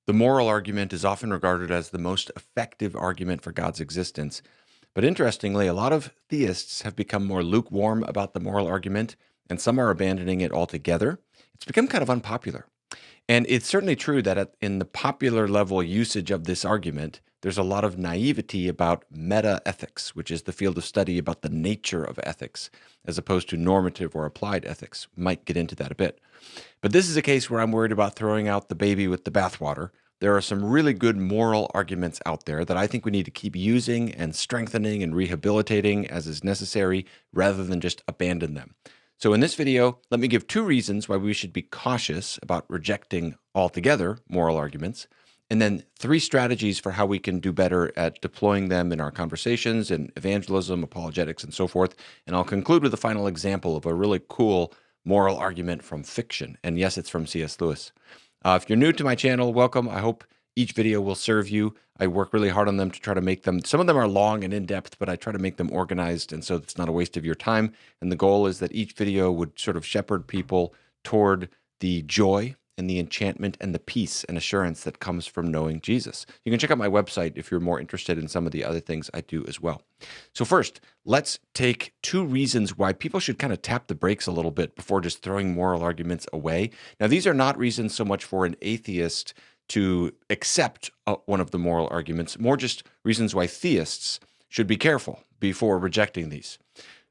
The moral argument is often regarded as the most effective argument for God's existence. But interestingly, a lot of theists have become more lukewarm about the moral argument, and some are abandoning it altogether. It's become kind of unpopular. And it's certainly true that in the popular level usage of this argument, there's a lot of naivety about meta ethics, which is the field of study about the nature of ethics, as opposed to normative or applied ethics. We might get into that a bit. But this is a case where I'm worried about throwing out the baby with the bathwater. There are some really good moral arguments out there that I think we need to keep using and strengthening and rehabilitating as is necessary, rather than just abandon them. So in this video, let me give 2 reasons why we should be cautious about rejecting altogether moral arguments, and then 3 strategies for how we can do better at deploying them in our conversations and evangelism, apologetics, and so forth. And I'll conclude with a final example of a really cool moral argument from fiction. And yes, it's from C.S. Lewis. If you're new to my channel, welcome. I hope each video will serve you. I work really hard on them to try to make them, some of them are long and in-depth, but I try to make them organized, and so it's not a waste of your time. And the goal is that each video would sort of shepherd people toward the joy and the enchantment and the peace and assurance that comes from knowing Jesus. You can check out my website if you're more interested in some of the other things I do as well. So first, let's take 2 reasons why people should kind of tap the brakes a little bit before just throwing moral arguments away. Now, these are not reasons so much for an atheist to accept one of the moral arguments, more just reasons why theists should be careful before rejecting these.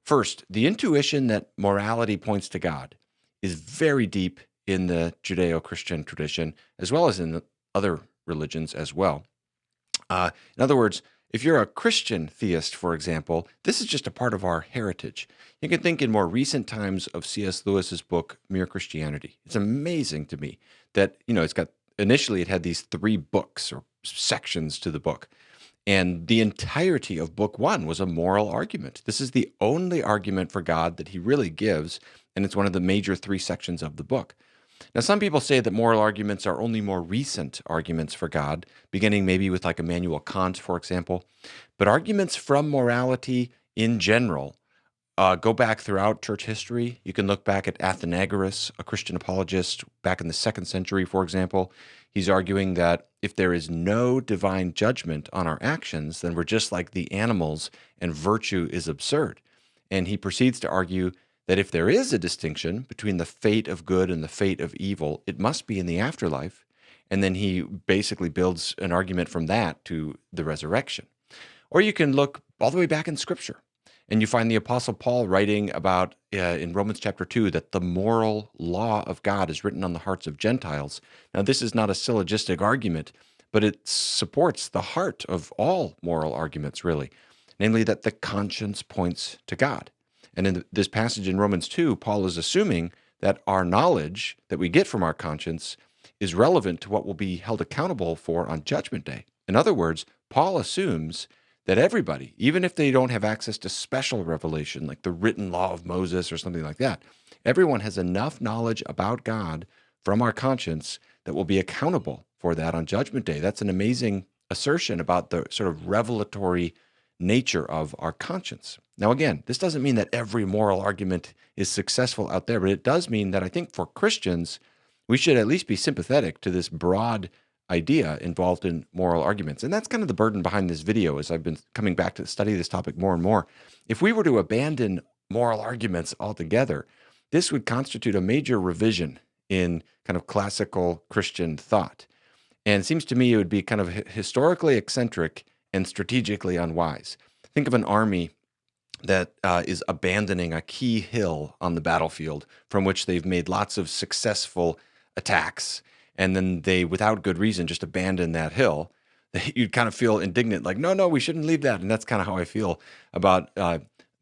First, the intuition that morality points to God is very deep in the Judeo-Christian tradition, as well as in other religions as well. In other words, if you're a Christian theist, for example, this is just a part of our heritage. You can think in more recent times of C.S. Lewis's book, Mere Christianity. It's amazing to me that, initially it had these 3 books or sections to the book. And the entirety of book 1 was a moral argument. This is the only argument for God that he really gives, and it's one of the major 3 sections of the book. Now, some people say that moral arguments are only more recent arguments for God, beginning maybe with like Immanuel Kant, for example. But arguments from morality in general go back throughout church history. You can look back at Athenagoras, a Christian apologist back in the 2nd century, for example. He's arguing that if there is no divine judgment on our actions, then we're just like the animals and virtue is absurd. And he proceeds to argue that if there is a distinction between the fate of good and the fate of evil, it must be in the afterlife. And then he basically builds an argument from that to the resurrection. Or you can look all the way back in Scripture, and you find the Apostle Paul writing about in Romans chapter 2 that the moral law of God is written on the hearts of Gentiles. Now, this is not a syllogistic argument, but it supports the heart of all moral arguments, really, namely that the conscience points to God. And in this passage in Romans 2, Paul is assuming that our knowledge that we get from our conscience is relevant to what we'll be held accountable for on Judgment Day. In other words, Paul assumes that everybody, even if they don't have access to special revelation, like the written law of Moses or something like that, everyone has enough knowledge about God from our conscience that will be accountable for that on Judgment Day. That's an amazing assertion about the sort of revelatory nature of our conscience. Now, again, this doesn't mean that every moral argument is successful out there, but it does mean that I think for Christians, we should at least be sympathetic to this broad idea involved in moral arguments. And that's kind of the burden behind this video as I've been coming back to study this topic more and more. If we were to abandon moral arguments altogether, this would constitute a major revision in kind of classical Christian thought. And it seems to me it would be kind of historically eccentric and strategically unwise. Think of an army that is abandoning a key hill on the battlefield from which they've made lots of successful attacks, and then they, without good reason, just abandon that hill. You'd kind of feel indignant, like, no, we shouldn't leave that. And that's kind of how I feel about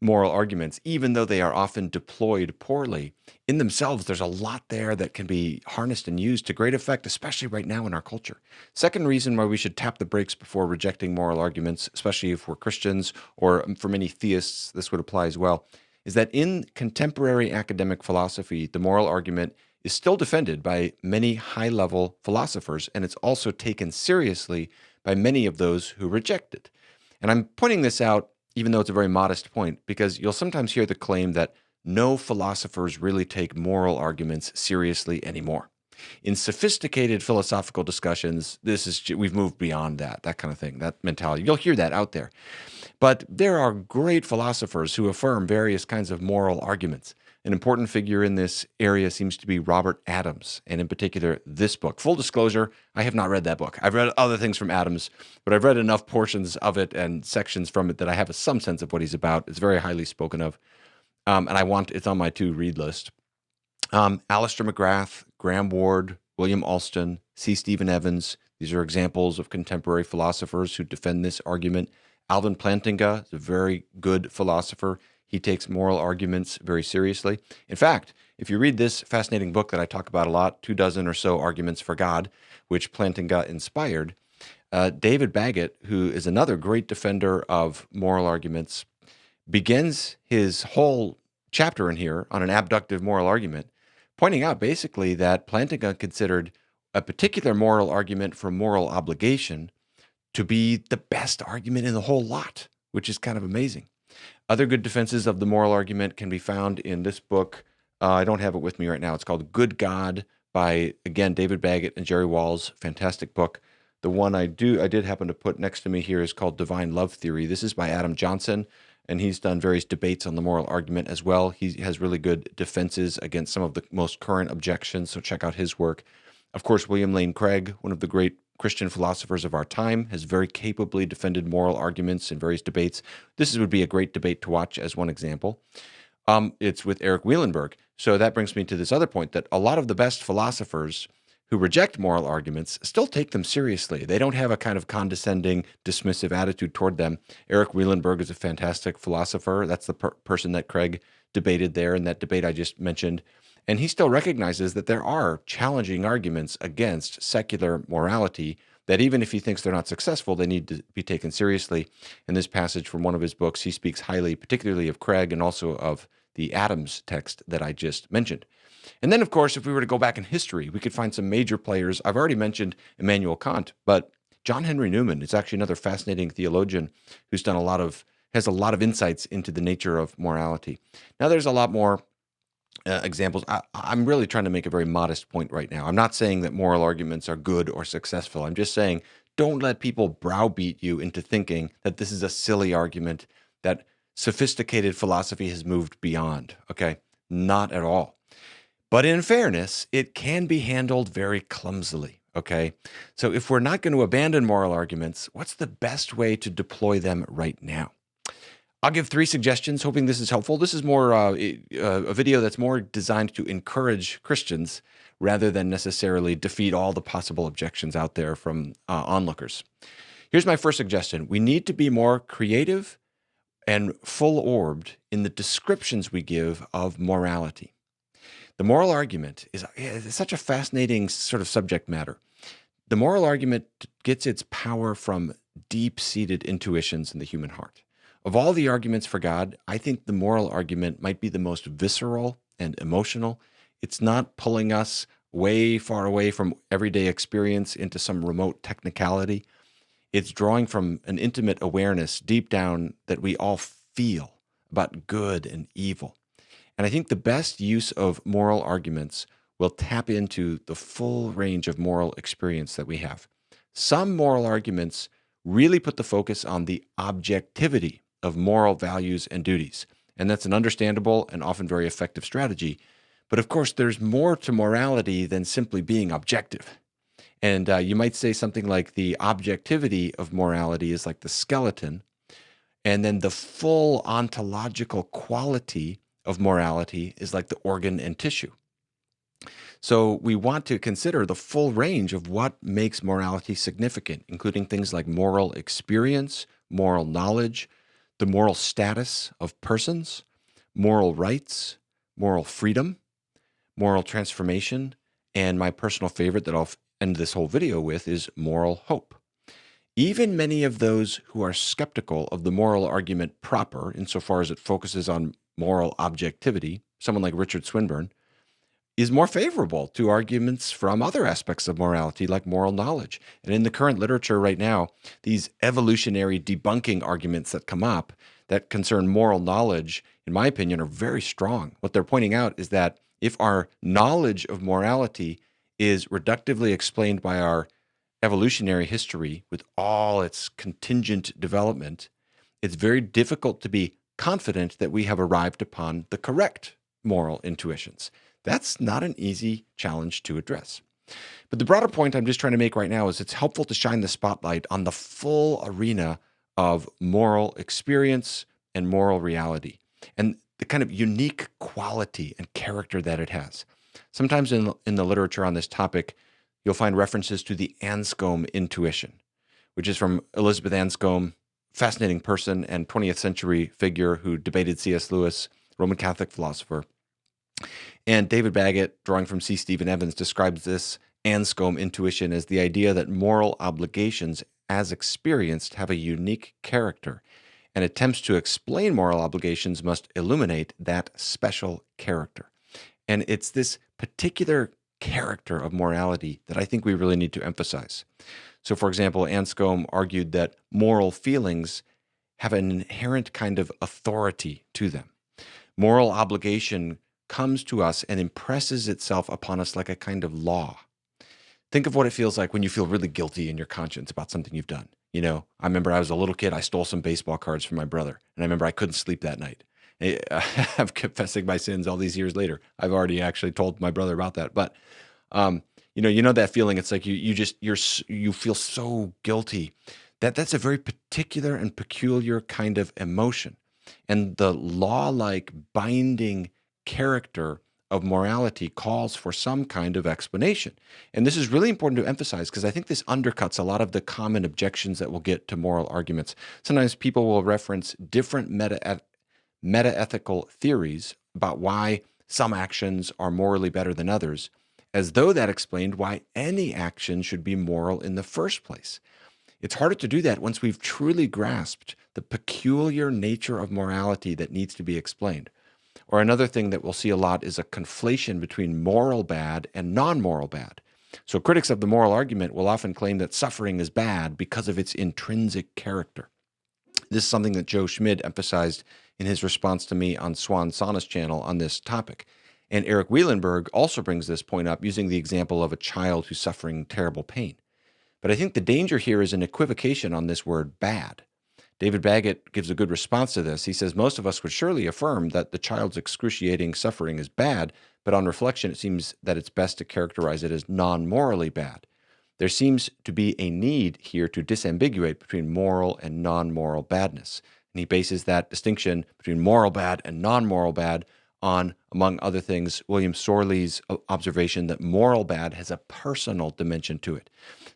moral arguments, even though they are often deployed poorly. In themselves, there's a lot there that can be harnessed and used to great effect, especially right now in our culture. Second reason why we should tap the brakes before rejecting moral arguments, especially if we're Christians, or for many theists, this would apply as well, is that in contemporary academic philosophy, the moral argument is still defended by many high-level philosophers, and it's also taken seriously by many of those who reject it. And I'm pointing this out, even though it's a very modest point, because you'll sometimes hear the claim that no philosophers really take moral arguments seriously anymore. In sophisticated philosophical discussions, we've moved beyond that kind of thing, that mentality. You'll hear that out there. But there are great philosophers who affirm various kinds of moral arguments. An important figure in this area seems to be Robert Adams, and in particular, this book. Full disclosure, I have not read that book. I've read other things from Adams, but I've read enough portions of it and sections from it that I have some sense of what he's about. It's very highly spoken of, and it's on my to-read list. Alistair McGrath, Graham Ward, William Alston, C. Stephen Evans. These are examples of contemporary philosophers who defend this argument. Alvin Plantinga is a very good philosopher. He takes moral arguments very seriously. In fact, if you read this fascinating book that I talk about a lot, 24 or so Arguments for God, which Plantinga inspired, David Baggett, who is another great defender of moral arguments, begins his whole chapter in here on an abductive moral argument, pointing out basically that Plantinga considered a particular moral argument for moral obligation to be the best argument in the whole lot, which is kind of amazing. Other good defenses of the moral argument can be found in this book. I don't have it with me right now. It's called Good God by, again, David Baggett and Jerry Walls. Fantastic book. The one I did happen to put next to me here is called Divine Love Theory. This is by Adam Johnson, and he's done various debates on the moral argument as well. He has really good defenses against some of the most current objections, so check out his work. Of course, William Lane Craig, one of the great Christian philosophers of our time, has very capably defended moral arguments in various debates. This would be a great debate to watch as one example. It's with Eric Wielenberg. So that brings me to this other point, that a lot of the best philosophers who reject moral arguments still take them seriously. They don't have a kind of condescending, dismissive attitude toward them. Eric Wielenberg is a fantastic philosopher. That's the person that Craig debated there in that debate I just mentioned. And he still recognizes that there are challenging arguments against secular morality that even if he thinks they're not successful, they need to be taken seriously. In this passage from one of his books, he speaks highly, particularly of Craig and also of the Adams text that I just mentioned. And then, of course, if we were to go back in history, we could find some major players. I've already mentioned Immanuel Kant, but John Henry Newman is actually another fascinating theologian who's has a lot of insights into the nature of morality. Now, there's a lot more examples. I'm really trying to make a very modest point right now. I'm not saying that moral arguments are good or successful. I'm just saying don't let people browbeat you into thinking that this is a silly argument, that sophisticated philosophy has moved beyond. Okay? Not at all. But in fairness, it can be handled very clumsily. Okay? So if we're not going to abandon moral arguments, what's the best way to deploy them right now? I'll give 3 suggestions, hoping this is helpful. This is more a video that's more designed to encourage Christians rather than necessarily defeat all the possible objections out there from onlookers. Here's my first suggestion. We need to be more creative and full-orbed in the descriptions we give of morality. The moral argument is such a fascinating sort of subject matter. The moral argument gets its power from deep-seated intuitions in the human heart. Of all the arguments for God, I think the moral argument might be the most visceral and emotional. It's not pulling us way far away from everyday experience into some remote technicality. It's drawing from an intimate awareness deep down that we all feel about good and evil. And I think the best use of moral arguments will tap into the full range of moral experience that we have. Some moral arguments really put the focus on the objectivity of moral values and duties. And that's an understandable and often very effective strategy. But of course, there's more to morality than simply being objective. And you might say something like the objectivity of morality is like the skeleton, and then the full ontological quality of morality is like the organ and tissue. So we want to consider the full range of what makes morality significant, including things like moral experience, moral knowledge, the moral status of persons, moral rights, moral freedom, moral transformation, and my personal favorite that I'll end this whole video with is moral hope. Even many of those who are skeptical of the moral argument proper, insofar as it focuses on moral objectivity, someone like Richard Swinburne, is more favorable to arguments from other aspects of morality, like moral knowledge. And in the current literature right now, these evolutionary debunking arguments that come up that concern moral knowledge, in my opinion, are very strong. What they're pointing out is that if our knowledge of morality is reductively explained by our evolutionary history with all its contingent development, it's very difficult to be confident that we have arrived upon the correct moral intuitions. That's not an easy challenge to address. But the broader point I'm just trying to make right now is it's helpful to shine the spotlight on the full arena of moral experience and moral reality and the kind of unique quality and character that it has. Sometimes in the literature on this topic, you'll find references to the Anscombe intuition, which is from Elizabeth Anscombe, fascinating person and 20th century figure who debated C.S. Lewis, Roman Catholic philosopher. And David Baggett, drawing from C. Stephen Evans, describes this Anscombe intuition as the idea that moral obligations, as experienced, have a unique character, and attempts to explain moral obligations must illuminate that special character. And it's this particular character of morality that I think we really need to emphasize. So, for example, Anscombe argued that moral feelings have an inherent kind of authority to them. Moral obligation comes to us and impresses itself upon us like a kind of law. Think of what it feels like when you feel really guilty in your conscience about something you've done. You know, I remember I was a little kid, I stole some baseball cards from my brother, and I remember I couldn't sleep that night. I'm confessing my sins all these years later. I've already actually told my brother about that. But, you know that feeling. It's like you feel so guilty. That's a very particular and peculiar kind of emotion. And the law-like binding character of morality calls for some kind of explanation. And this is really important to emphasize because I think this undercuts a lot of the common objections that we'll get to moral arguments. Sometimes people will reference different meta-ethical theories about why some actions are morally better than others, as though that explained why any action should be moral in the first place. It's harder to do that once we've truly grasped the peculiar nature of morality that needs to be explained. Or another thing that we'll see a lot is a conflation between moral bad and non-moral bad. So critics of the moral argument will often claim that suffering is bad because of its intrinsic character. This is something that Joe Schmid emphasized in his response to me on Swan Sauna's channel on this topic. And Eric Wielenberg also brings this point up using the example of a child who's suffering terrible pain. But I think the danger here is an equivocation on this word bad. David Baggett gives a good response to this. He says, most of us would surely affirm that the child's excruciating suffering is bad, but on reflection, it seems that it's best to characterize it as non-morally bad. There seems to be a need here to disambiguate between moral and non-moral badness. And he bases that distinction between moral bad and non-moral bad on, among other things, William Sorley's observation that moral bad has a personal dimension to it.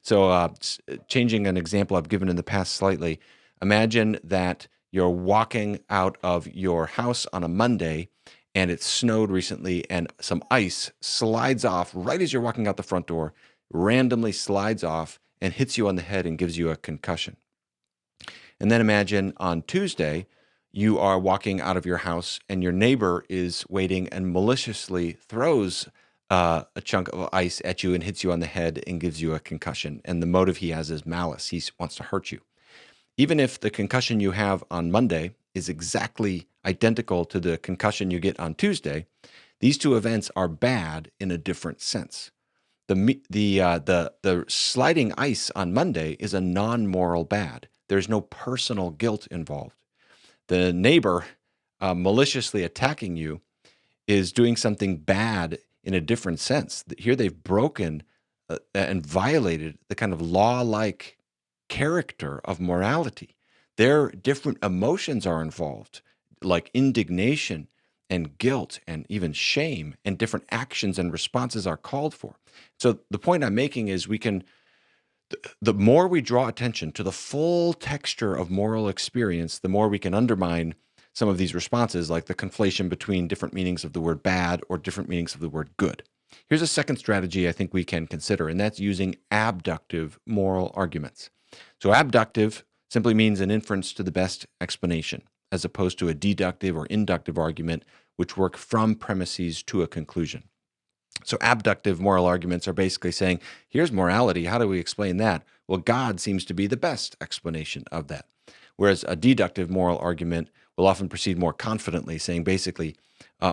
So changing an example I've given in the past slightly, imagine that you're walking out of your house on a Monday and it snowed recently and some ice slides off right as you're walking out the front door, randomly slides off and hits you on the head and gives you a concussion. And then imagine on Tuesday, you are walking out of your house and your neighbor is waiting and maliciously throws a chunk of ice at you and hits you on the head and gives you a concussion. And the motive he has is malice. He wants to hurt you. Even if the concussion you have on Monday is exactly identical to the concussion you get on Tuesday, these two events are bad in a different sense. The sliding ice on Monday is a non-moral bad. There's no personal guilt involved. The neighbor maliciously attacking you is doing something bad in a different sense. Here they've broken and violated the kind of law-like character of morality. Their different emotions are involved, like indignation and guilt and even shame, and different actions and responses are called for. So the point I'm making is the more we draw attention to the full texture of moral experience, the more we can undermine some of these responses, like the conflation between different meanings of the word bad or different meanings of the word good. Here's a second strategy I think we can consider, and that's using abductive moral arguments. So abductive simply means an inference to the best explanation, as opposed to a deductive or inductive argument, which work from premises to a conclusion. So abductive moral arguments are basically saying, here's morality. How do we explain that? Well, God seems to be the best explanation of that. Whereas a deductive moral argument will often proceed more confidently, saying basically,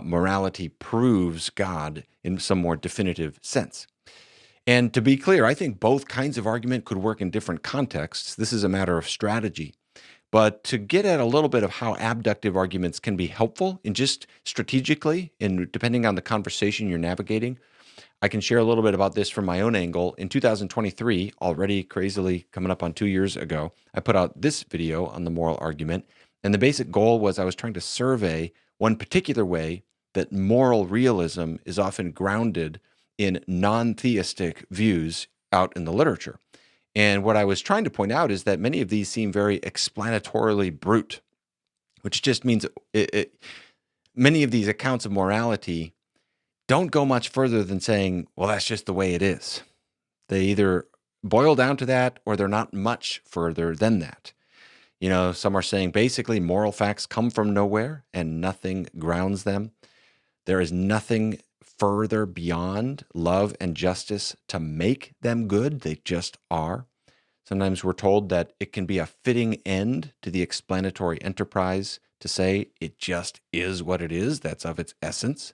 morality proves God in some more definitive sense. And to be clear, I think both kinds of argument could work in different contexts. This is a matter of strategy. But to get at a little bit of how abductive arguments can be helpful in just strategically, and depending on the conversation you're navigating, I can share a little bit about this from my own angle. In 2023, already crazily coming up on 2 years ago, I put out this video on the moral argument. And the basic goal was I was trying to survey one particular way that moral realism is often grounded in non-theistic views out in the literature. And what I was trying to point out is that many of these seem very explanatorily brute, which just means many of these accounts of morality don't go much further than saying, well, that's just the way it is. They either boil down to that or they're not much further than that. You know, some are saying basically moral facts come from nowhere and nothing grounds them. There is nothing further beyond love and justice to make them good. They just are. Sometimes we're told that it can be a fitting end to the explanatory enterprise to say it just is what it is. That's of its essence.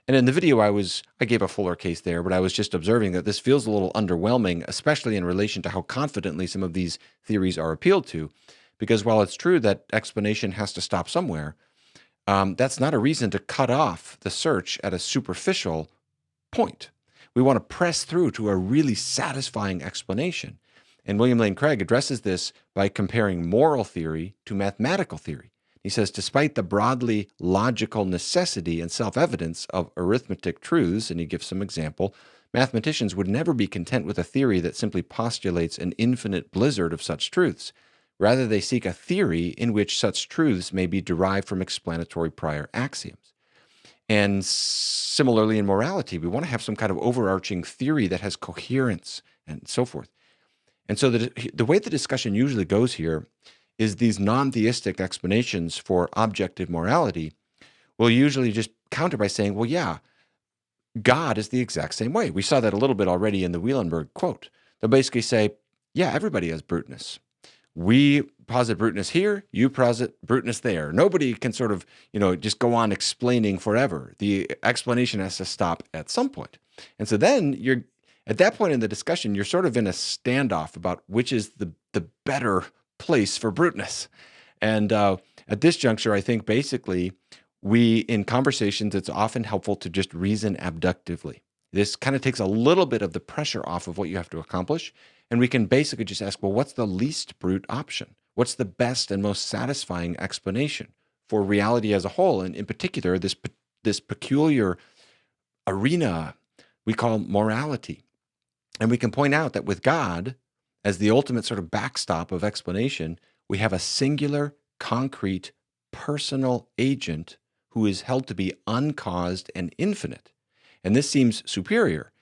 And in the video, I gave a fuller case there, but I was just observing that this feels a little underwhelming, especially in relation to how confidently some of these theories are appealed to. Because while it's true that explanation has to stop somewhere, that's not a reason to cut off the search at a superficial point. We want to press through to a really satisfying explanation. And William Lane Craig addresses this by comparing moral theory to mathematical theory. He says, despite the broadly logical necessity and self-evidence of arithmetic truths, and he gives some example, mathematicians would never be content with a theory that simply postulates an infinite blizzard of such truths. Rather, they seek a theory in which such truths may be derived from explanatory prior axioms. And similarly in morality, we want to have some kind of overarching theory that has coherence and so forth. And so the way the discussion usually goes here is these non-theistic explanations for objective morality will usually just counter by saying, well, yeah, God is the exact same way. We saw that a little bit already in the Wielenberg quote. They'll basically say, yeah, everybody has bruteness. We posit bruteness here, you posit bruteness there. Nobody can sort of, just go on explaining forever. The explanation has to stop at some point. And so then at that point in the discussion, you're sort of in a standoff about which is the better place for bruteness. And at this juncture, I think basically in conversations, it's often helpful to just reason abductively. This kind of takes a little bit of the pressure off of what you have to accomplish. And we can basically just ask, well, what's the least brute option? What's the best and most satisfying explanation for reality as a whole? And in particular, this peculiar arena we call morality. And we can point out that with God, as the ultimate sort of backstop of explanation, we have a singular, concrete, personal agent who is held to be uncaused and infinite. And this seems superior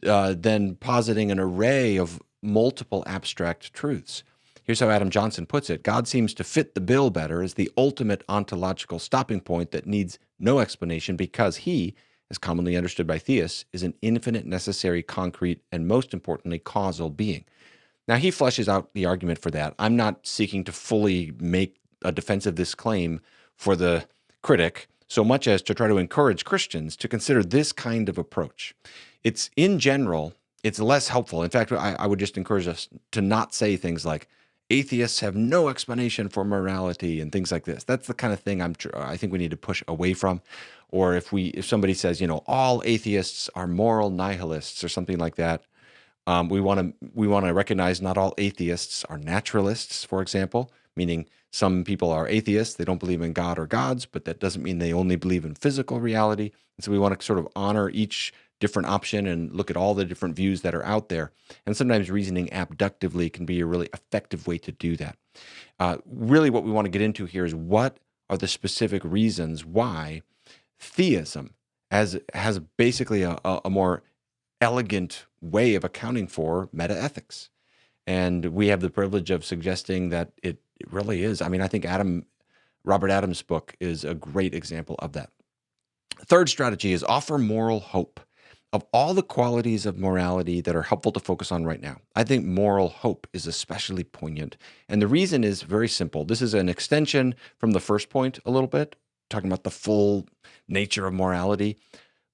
than positing an array of multiple abstract truths. Here's how Adam Johnson puts it. God seems to fit the bill better as the ultimate ontological stopping point that needs no explanation because he, as commonly understood by theists, is an infinite, necessary, concrete, and most importantly, causal being. Now, he fleshes out the argument for that. I'm not seeking to fully make a defense of this claim for the critic so much as to try to encourage Christians to consider this kind of approach. In general, it's less helpful. In fact, I would just encourage us to not say things like, atheists have no explanation for morality and things like this. That's the kind of thing I think we need to push away from. Or if somebody says, all atheists are moral nihilists or something like that, we want to recognize not all atheists are naturalists, for example, meaning some people are atheists. They don't believe in God or gods, but that doesn't mean they only believe in physical reality. And so we want to sort of honor each different option and look at all the different views that are out there. And sometimes reasoning abductively can be a really effective way to do that. Really what we want to get into here is what are the specific reasons why theism has basically a more elegant way of accounting for metaethics. And we have the privilege of suggesting that it really is. I mean, I think Robert Adams' book is a great example of that. Third strategy is offer moral hope. Of all the qualities of morality that are helpful to focus on right now, I think moral hope is especially poignant. And the reason is very simple. This is an extension from the first point a little bit, talking about the full nature of morality.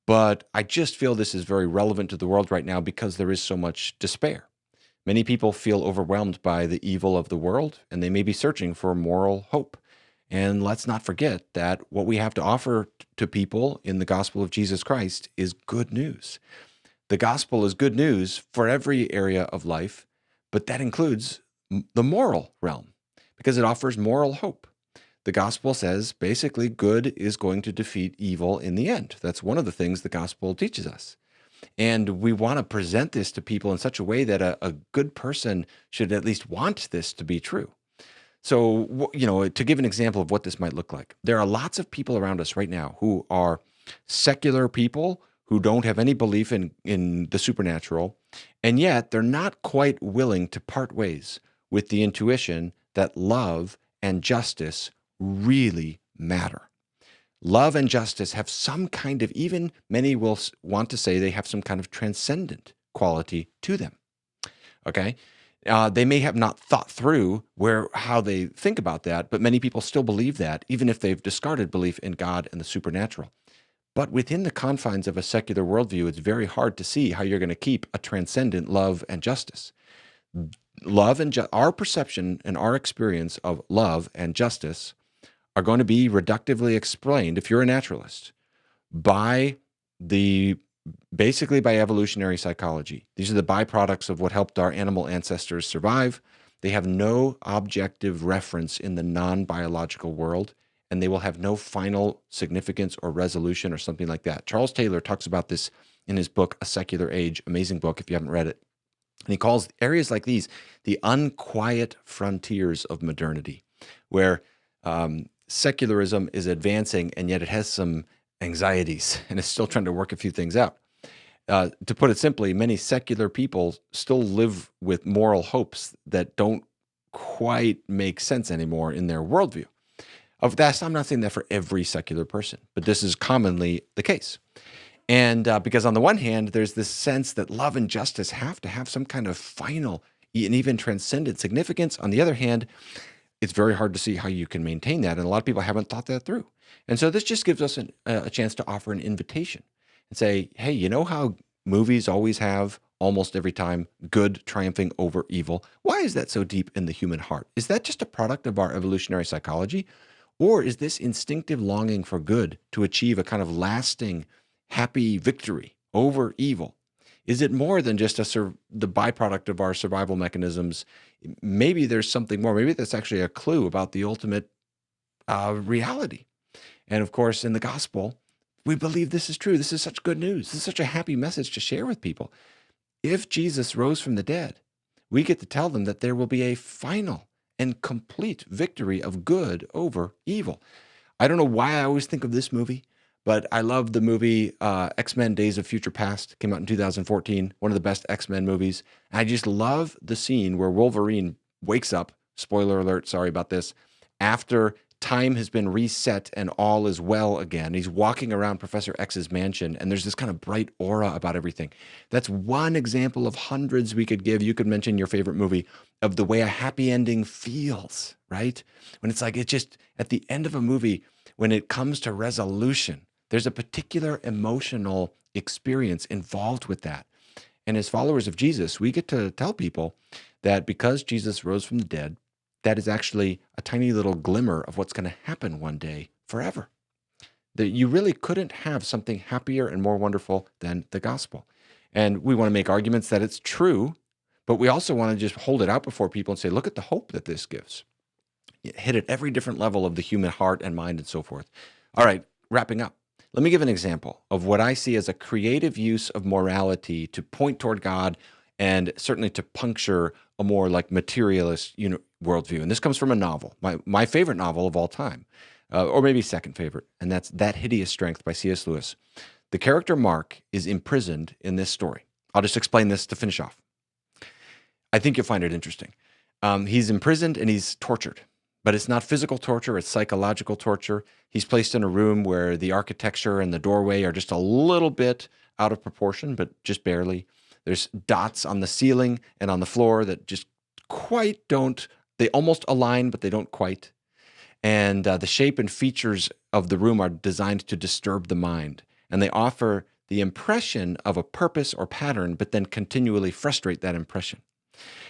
But I just feel this is very relevant to the world right now because there is so much despair. Many people feel overwhelmed by the evil of the world, and they may be searching for moral hope. And let's not forget that what we have to offer to people in the gospel of Jesus Christ is good news. The gospel is good news for every area of life, but that includes the moral realm because it offers moral hope. The gospel says basically good is going to defeat evil in the end. That's one of the things the gospel teaches us. And we want to present this to people in such a way that a good person should at least want this to be true. So, to give an example of what this might look like, there are lots of people around us right now who are secular people who don't have any belief in the supernatural, and yet they're not quite willing to part ways with the intuition that love and justice really matter. Love and justice have some kind of, even many will want to say they have some kind of transcendent quality to them. Okay? They may have not thought through how they think about that, but many people still believe that, even if they've discarded belief in God and the supernatural. But within the confines of a secular worldview, it's very hard to see how you're going to keep a transcendent love and justice. Love and our perception and our experience of love and justice are going to be reductively explained, if you're a naturalist, basically by evolutionary psychology. These are the byproducts of what helped our animal ancestors survive. They have no objective reference in the non-biological world, and they will have no final significance or resolution or something like that. Charles Taylor talks about this in his book, A Secular Age, amazing book if you haven't read it. And he calls areas like these the unquiet frontiers of modernity, where secularism is advancing, and yet it has some anxieties, and it's still trying to work a few things out. To put it simply, many secular people still live with moral hopes that don't quite make sense anymore in their worldview. I'm not saying that for every secular person, but this is commonly the case. And because on the one hand, there's this sense that love and justice have to have some kind of final and even transcendent significance. On the other hand, it's very hard to see how you can maintain that. And a lot of people haven't thought that through. And so this just gives us a chance to offer an invitation and say, hey, you know how movies always have, almost every time, good triumphing over evil? Why is that so deep in the human heart? Is that just a product of our evolutionary psychology? Or is this instinctive longing for good to achieve a kind of lasting, happy victory over evil? Is it more than just the byproduct of our survival mechanisms? Maybe there's something more. Maybe that's actually a clue about the ultimate reality. And of course, in the gospel, we believe this is true. This is such good news. This is such a happy message to share with people. If Jesus rose from the dead, we get to tell them that there will be a final and complete victory of good over evil. I don't know why I always think of this movie, but I love the movie X-Men Days of Future Past. Came out in 2014, one of the best X-Men movies. And I just love the scene where Wolverine wakes up, spoiler alert, sorry about this, after time has been reset and all is well again. He's walking around Professor X's mansion, and there's this kind of bright aura about everything. That's one example of hundreds we could give. You could mention your favorite movie of the way a happy ending feels, right? When it's like, it's just at the end of a movie, when it comes to resolution, there's a particular emotional experience involved with that. And as followers of Jesus, we get to tell people that because Jesus rose from the dead, that is actually a tiny little glimmer of what's going to happen one day forever. That you really couldn't have something happier and more wonderful than the gospel. And we want to make arguments that it's true, but we also want to just hold it out before people and say, look at the hope that this gives. Hit at every different level of the human heart and mind and so forth. All right, wrapping up. Let me give an example of what I see as a creative use of morality to point toward God and certainly to puncture a more like materialist worldview. And this comes from a novel, my favorite novel of all time, or maybe second favorite, and that's That Hideous Strength by C.S. Lewis. The character Mark is imprisoned in this story. I'll just explain this to finish off. I think you'll find it interesting. He's imprisoned and he's tortured. But it's not physical torture, it's psychological torture. He's placed in a room where the architecture and the doorway are just a little bit out of proportion, but just barely. There's dots on the ceiling and on the floor that just they almost align, but they don't quite. And the shape and features of the room are designed to disturb the mind. And they offer the impression of a purpose or pattern, but then continually frustrate that impression.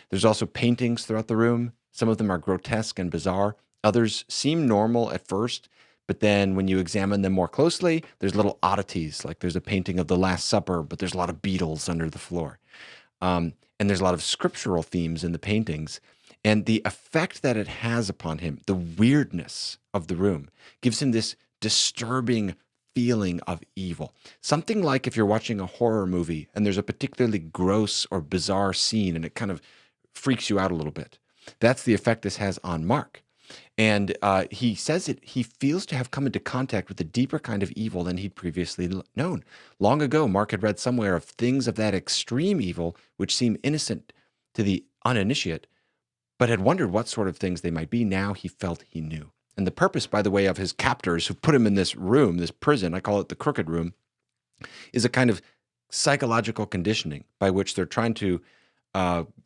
There's also paintings throughout the room. Some of them are grotesque and bizarre. Others seem normal at first, but then when you examine them more closely, there's little oddities. Like there's a painting of the Last Supper, but there's a lot of beetles under the floor. And there's a lot of scriptural themes in the paintings. And the effect that it has upon him, the weirdness of the room, gives him this disturbing feeling of evil. Something like if you're watching a horror movie and there's a particularly gross or bizarre scene and it kind of freaks you out a little bit. That's the effect this has on Mark. And he says he feels to have come into contact with a deeper kind of evil than he'd previously known. Long ago, Mark had read somewhere of things of that extreme evil which seem innocent to the uninitiate, but had wondered what sort of things they might be. Now he felt he knew. And the purpose, by the way, of his captors who put him in this room, this prison, I call it the crooked room, is a kind of psychological conditioning by which they're trying to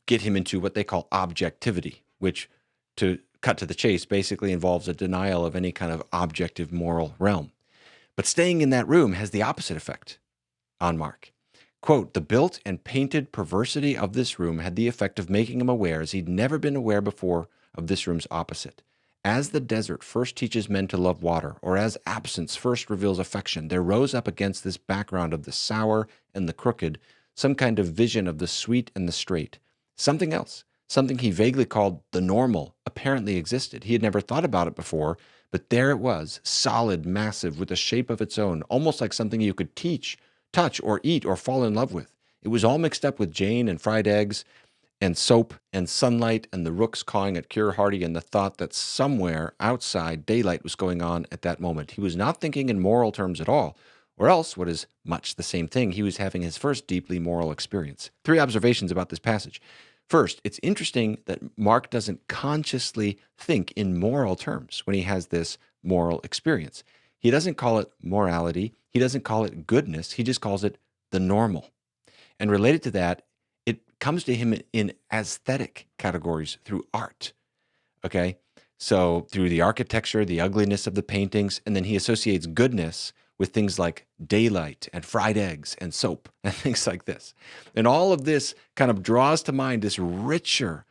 get him into what they call objectivity, which, to cut to the chase, basically involves a denial of any kind of objective moral realm. But staying in that room has the opposite effect on Mark. Quote, the built and painted perversity of this room had the effect of making him aware, as he'd never been aware before, of this room's opposite. As the desert first teaches men to love water, or as absence first reveals affection, there rose up against this background of the sour and the crooked some kind of vision of the sweet and the straight. Something else, something he vaguely called the normal, apparently existed. He had never thought about it before, but there it was, solid, massive, with a shape of its own, almost like something you could teach, touch, or eat, or fall in love with. It was all mixed up with Jane and fried eggs and soap and sunlight and the rooks cawing at Keir Hardie and the thought that somewhere outside daylight was going on at that moment. He was not thinking in moral terms at all, or else, what is much the same thing, he was having his first deeply moral experience. 3 observations about this passage. First, it's interesting that Mark doesn't consciously think in moral terms when he has this moral experience. He doesn't call it morality. He doesn't call it goodness. He just calls it the normal. And related to that, it comes to him in aesthetic categories through art. Okay? So through the architecture, the ugliness of the paintings, and then he associates goodness with things like daylight and fried eggs and soap and things like this. And all of this kind of draws to mind this richer,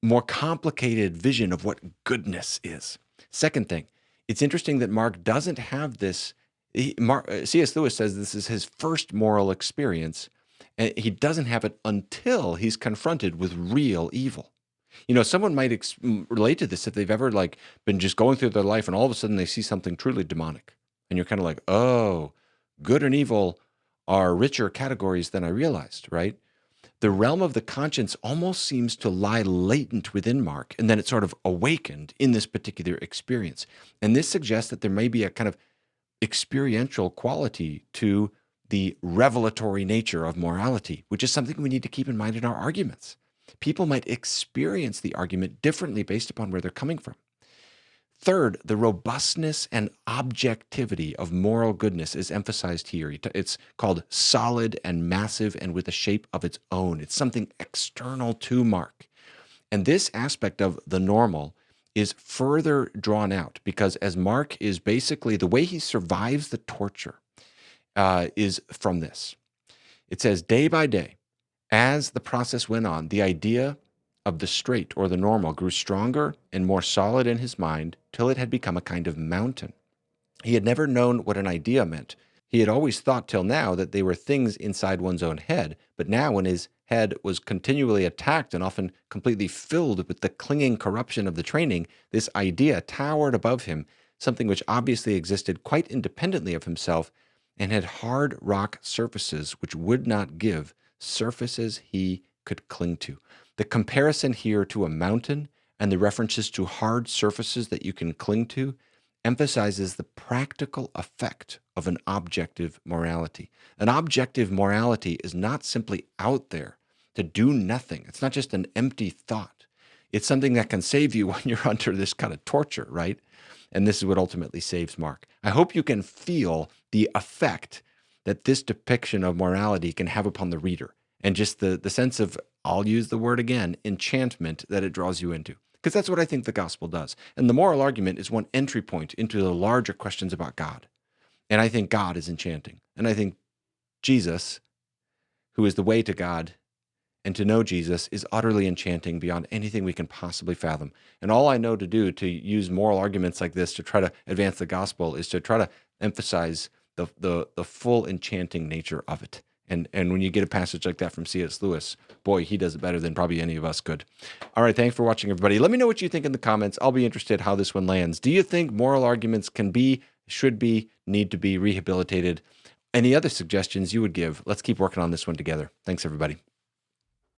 more complicated vision of what goodness is. Second thing, it's interesting that Mark doesn't have this. C.S. Lewis says this is his first moral experience, and he doesn't have it until he's confronted with real evil. You know, someone might relate to this if they've ever been just going through their life and all of a sudden they see something truly demonic. And you're kind of like, oh, good and evil are richer categories than I realized, right? The realm of the conscience almost seems to lie latent within Mark, and then it's sort of awakened in this particular experience. And this suggests that there may be a kind of experiential quality to the revelatory nature of morality, which is something we need to keep in mind in our arguments. People might experience the argument differently based upon where they're coming from. Third, the robustness and objectivity of moral goodness is emphasized here. It's called solid and massive and with a shape of its own. It's something external to Mark. And this aspect of the normal is further drawn out because as Mark is basically, the way he survives the torture is from this. It says, day by day, as the process went on, the idea of the straight or the normal grew stronger and more solid in his mind till it had become a kind of mountain. He had never known what an idea meant. He had always thought till now that they were things inside one's own head, but now when his head was continually attacked and often completely filled with the clinging corruption of the training, this idea towered above him, something which obviously existed quite independently of himself and had hard rock surfaces which would not give surfaces he could cling to. The comparison here to a mountain and the references to hard surfaces that you can cling to emphasizes the practical effect of an objective morality. An objective morality is not simply out there to do nothing. It's not just an empty thought. It's something that can save you when you're under this kind of torture, right? And this is what ultimately saves Mark. I hope you can feel the effect that this depiction of morality can have upon the reader, and just the sense of, I'll use the word again, enchantment that it draws you into. Because that's what I think the gospel does. And the moral argument is one entry point into the larger questions about God. And I think God is enchanting. And I think Jesus, who is the way to God, and to know Jesus is utterly enchanting beyond anything we can possibly fathom. And all I know to do to use moral arguments like this to try to advance the gospel is to try to emphasize the full enchanting nature of it. And when you get a passage like that from C.S. Lewis, boy, he does it better than probably any of us could. All right, thanks for watching, everybody. Let me know what you think in the comments. I'll be interested how this one lands. Do you think moral arguments can be, should be, need to be rehabilitated? Any other suggestions you would give? Let's keep working on this one together. Thanks, everybody.